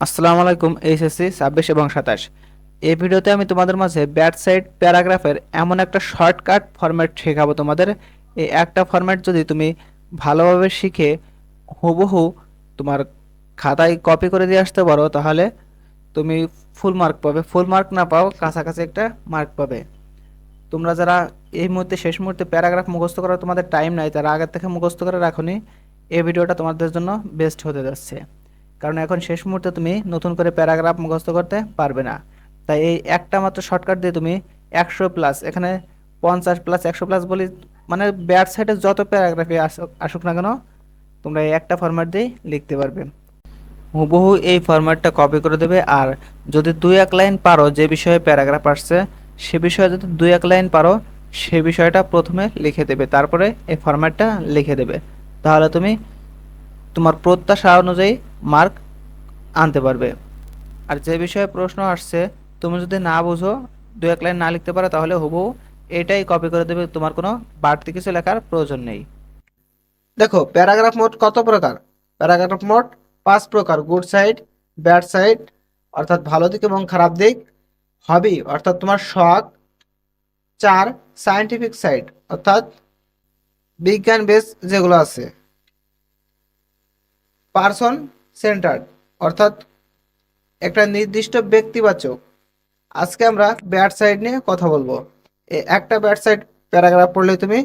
আসসালামু আলাইকুম। এইচএসসি 26 এবং 27 এই ভিডিওতে আমি তোমাদের মাঝে ব্যাট সাইড প্যারাগ্রাফের এমন একটা শর্টকাট ফরম্যাট শেখাবো তোমাদের। এই একটা ফরম্যাট যদি তুমি ভালোভাবে শিখে হুবহু তোমার খাতায় কপি করে দিয়ে আসতে পারো, তাহলে তুমি ফুল মার্ক পাবে। ফুল মার্ক না পাও, কাছাকাছি একটা মার্ক পাবে। তোমরা যারা এই মুহূর্তে শেষ মুহূর্তে প্যারাগ্রাফ মুখস্থ করার তোমাদের টাইম নাই, তারা আগের থেকে মুখস্থ করে রাখোনি, এই ভিডিওটা তোমাদের জন্য বেস্ট হতে যাচ্ছে। কারণ এখন শেষ মুহূর্তে তুমি নতুন করে প্যারাগ্রাফ মুখস্থ করতে পারবে না। তাই এই একটা মাত্র শর্টকাট দিয়ে তুমি 100+, এখানে 50+, 100+ বলি, মানে ব্যাট সাইডে যত প্যারাগ্রাফে আসুক না কেন, তোমরা এই একটা ফরম্যাট দিয়ে লিখতে পারবে। হুবহু এই ফরম্যাটটা কপি করে দেবে। আর যদি 2-1 লাইন পারো, যে বিষয়ে প্যারাগ্রাফ আসছে সে বিষয়ে যদি 2-1 লাইন পারো, সে বিষয়টা প্রথমে লিখে দেবে, তারপরে এই ফরম্যাটটা লিখে দেবে। তাহলে তুমি তোমার প্রত্যাশা অনুযায়ী মার্ক আনতে পারবে। আর যে বিষয়ে প্রশ্ন আসছে, তুমি যদি না বুঝো, 2-1 লাইন না লিখতে পারো, তাহলে হুবহু এটাই কপি করে দেবে, তোমার কোনো বাড়তি কিছু লেখার প্রয়োজন নেই। দেখো, প্যারাগ্রাফ মোট কত প্রকার? প্যারাগ্রাফ মোট 5 প্রকার: গুড সাইড, ব্যাড সাইড অর্থাৎ ভালো দিক এবং খারাপ দিক; হবি অর্থাৎ তোমার শখ; 4 সায়েন্টিফিক সাইড অর্থাৎ বিজ্ঞান বেস যেগুলো আছে; পার্সন সেন্টার্ড অর্থাৎ একটা নির্দিষ্ট ব্যক্তিবাচক। আজকে আমরা ব্যাড সাইড নিয়ে কথা বলবো। একটা ব্যাড সাইড প্যারাগ্রাফ পড়লে তুমি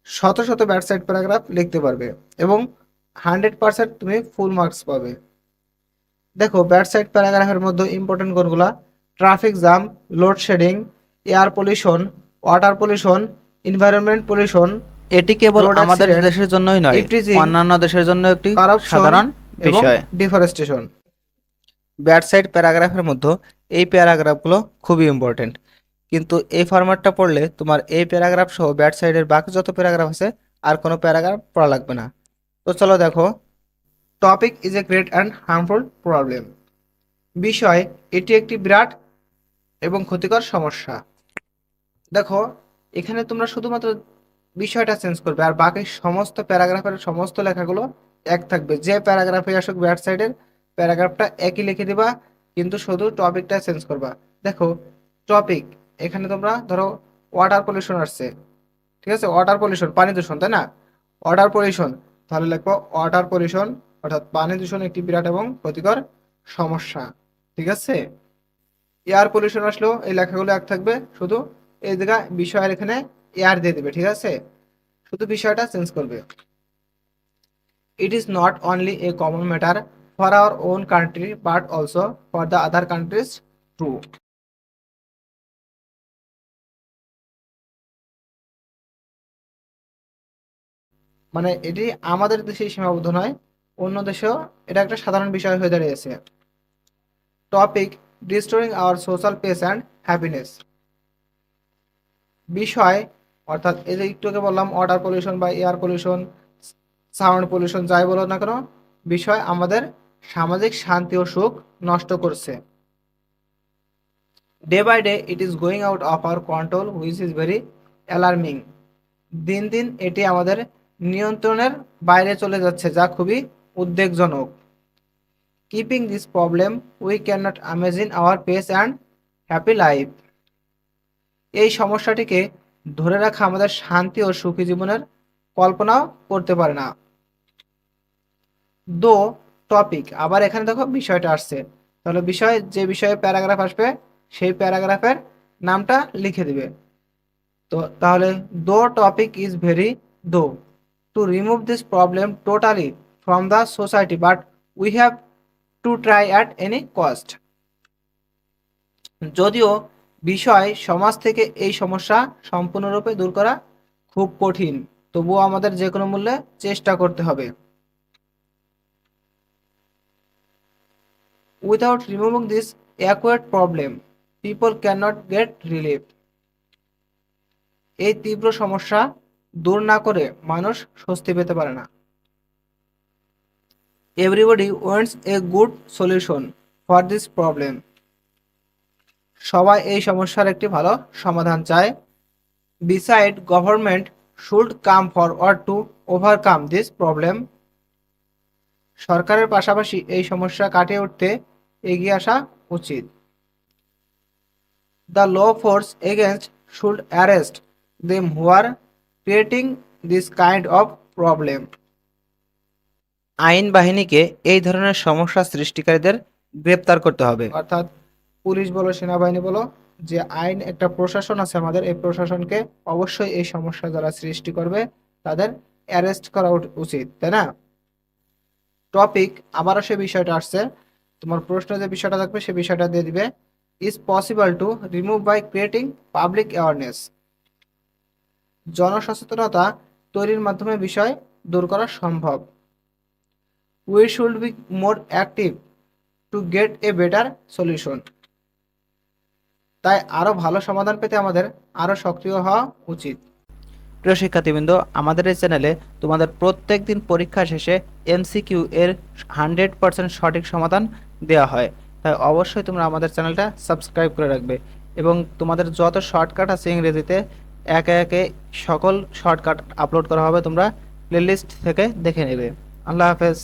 শত শত ব্যাড সাইড প্যারাগ্রাফ লিখতে পারবে এবং 100% তুমি ফুল মার্কস পাবে। দেখো, ব্যাড সাইড প্যারাগ্রাফের মধ্যে ইম্পর্টেন্ট কোনগুলা: traffic jam, load shedding, air pollution, water pollution, environment pollution, এটি কেবল রোড আমাদের অ্যাক্সিডেন্ট, দেশের জন্যই নয়, ইফটিজিং, অন্যান্য দেশের জন্য একটি কারাপশন সাধারণ এবং বিষয়। ডিফরেস্টেশন। ব্যাড সাইড প্যারাগ্রাফের মধ্যে এই প্যারাগ্রাফগুলো খুবই ইম্পর্টেন্ট, কিন্তু এই ফরম্যাটটা পড়লে তোমার এই প্যারাগ্রাফ সহ ব্যাড সাইডের বাকি যত প্যারাগ্রাফ আছে আর কোনো প্যারাগ্রাফ পড়া লাগবে না। তো চলো দেখো, topic is a great and harmful problem. বিষয়, এটি একটি বিরাট এবং ক্ষতিকর সমস্যা। দেখো, এখানে তোমরা শুধুমাত্র বিষয়টা চেঞ্জ করবে, আর বাকি সমস্ত প্যারাগ্রাফের সমস্ত লেখাগুলো এক থাকবে। যে প্যারাগ্রাফে আসুক ব্যাড সাইডের প্যারাগ্রাফটা একই লিখে দিবা, কিন্তু শুধু টপিকটা চেঞ্জ করবা। দেখো, টপিক, এখানে তোমরা ধরো ওয়াটার পলিউশন আসছে, ঠিক আছে? ওয়াটার পলিউশন, পানি দূষণ, তাই না? ওয়াটার পলিউশন, তাহলে লিখবো ওয়াটার পলিউশন অর্থাৎ পানি দূষণ একটি বিরাট এবং ক্ষতিকর সমস্যা, ঠিক আছে? এয়ার পলিউশন আসলেও এই লেখাগুলো এক থাকবে, শুধু এই জায়গায় বিষয়ের এখানে এয়ার দিয়ে দেবে, ঠিক আছে? শুধু বিষয়টা চেঞ্জ করবে। It is not only a common matter for our own country but also for the other countries too. মানে এটি আমাদের দেশেই সীমাবদ্ধ নয়, অন্য দেশেও এটা একটা সাধারণ বিষয় হয়ে দাঁড়িয়েছে। Topic, restoring hour social piece and happiness. বিষয় অর্থাৎ এই যে একটু আগে বললাম ওয়াটার পলিউশন বা এয়ার পলিউশন, সাউন্ড পলিউশন, যাই বলো না কেন, বিষয় আমাদের সামাজিক শান্তি ও সুখ নষ্ট করছে। Day by day it is going out of our control which is very alarming. দিন দিন এটি আমাদের নিয়ন্ত্রণের বাইরে চলে যাচ্ছে, যা খুবই উদ্বেগজনক। Keeping this problem we can not imagine hour pace and happy life. এই সমস্যাটিকে ধরে রাখা আমাদের শান্তি ও সুখী জীবনের কল্পনাও করতে পারে না। দো টপিক, আবার এখানে দেখো বিষয়টা আসছে, তাহলে বিষয়, যে বিষয়ে প্যারাগ্রাফ আসবে সেই প্যারাগ্রাফের নামটা লিখে দিবে। তো তাহলে দো টপিক ইজ ভেরি দো to remove this problem totally from the society but we have to try at any cost. যদিও বিষয় সমাজ থেকে এই সমস্যা সম্পূর্ণরূপে দূর করা খুব কঠিন, তবুও আমাদের যে কোনো মূল্যে চেষ্টা করতে হবে। Without removing this acute problem people can not get relief. এই তীব্র সমস্যা দূর না করে মানুষ স্বস্তি পেতে পারে না। Everybody wants a good solution for this problem. সবাই এই সমস্যার একটি ভালো সমাধান চায়। Beside government should come forward to overcome this problem. সরকারের পাশাপাশি এই সমস্যা কাটিয়ে উঠতে এগিয়ে আসা উচিত। The law force against should arrest them who are creating this kind of problem. আইন বাহিনীকে এই ধরনের সমস্যা সৃষ্টিকারীদের গ্রেপ্তার করতে হবে। অর্থাৎ পুলিশ বলো, সেনাবাহিনী বলো, যে আইন একটা প্রশাসন আছে আমাদের, এই প্রশাসনকে অবশ্যই এই সমস্যা যারা সৃষ্টি করবে তাদের অ্যারেস্ট করা উচিত, তাই না? টপিক আবারও সে বিষয়টা আসছে, তোমার প্রশ্ন যে বিষয়টা থাকবে সে বিষয়টা দিয়ে দিবে। Is possible to remove by creating public awareness. জনসচেতনতা তৈরির মাধ্যমে বিষয় দূর করা সম্ভব। We should be more active to get a better solution. তাই আরো ভালো সমাধান পেতে আমাদের আরো সক্রিয় হওয়া উচিত। প্রিয় শিক্ষার্থীবৃন্দ, আমাদের এই চ্যানেলে তোমাদের প্রত্যেক দিন পরীক্ষা শেষে এমসিকিউ এর 100% সঠিক সমাধান দেওয়া হয়। তাই অবশ্যই তোমরা আমাদের চ্যানেলটা সাবস্ক্রাইব করে রাখবে এবং তোমাদের যত শর্টকাট আছে ইংরেজিতে একে একে সকল শর্টকাট আপলোড করা হবে, তোমরা প্লেলিস্ট থেকে দেখে নেবে। আল্লাহ হাফেজ।